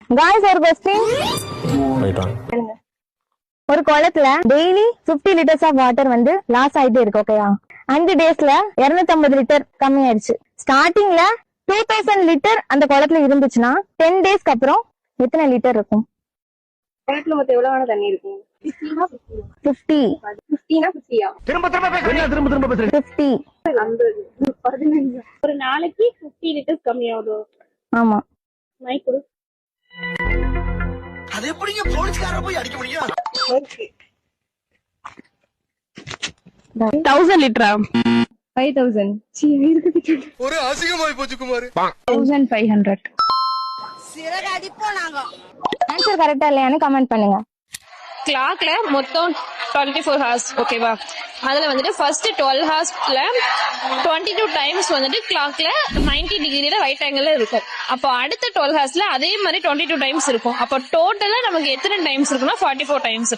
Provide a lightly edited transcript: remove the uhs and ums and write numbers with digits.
Guys ஒரு question. ஒரு குளத்துல டெய்லி 50 லிட்டர்ஸ் ஆஃப் வாட்டர் வந்து லாஸ் ஆயிட்டே இருக்கு. ஓகேயா? 5 டேஸ்ல 250 லிட்டர் கம்மி ஆயிடுச்சு. ஸ்டார்டிங்ல 2000 லிட்டர் அந்த குளத்துல இருந்துச்சுன்னா 10 டேஸ்க்கு அப்புறம் எத்தனை லிட்டர் இருக்கும்? குளத்துல மொத்தம் எவ்வளவு தண்ணி இருக்கும்? 50. 50. ஒரு நாளைக்கு 50 லிட்டர்ஸ் கம்மியாகுது. ஆமா. மைக்ரோ அது எப்படிங்க போலீஸ்காரரை போய் அடிக்க முடியும்? 1000 லிட்டரா? 5000. ஒரு அசிங்கமாய் போச்சு குமார். 1500. ஆன்சர் கரெக்டா இல்லையான்னு கமெண்ட் பண்ணுங்க. கிளாக்ல மொத்தம் 24 ஹார்ஸ். ஓகேவா? அதுல வந்துட்டு ஃபர்ஸ்ட் 12 ஹார்ஸ்ல 22 டைம்ஸ் வந்துட்டு கிளாக்ல 90 டிகிரில ரைட் ஆங்கிள் இருக்கும். அப்போ அடுத்த 12 ஹார்ஸ்ல அதே மாதிரி 22 டைம்ஸ் இருக்கும். அப்போ டோட்டலா நமக்கு எத்தனை டைம்ஸ் இருக்குன்னா 44 டைம்ஸ்.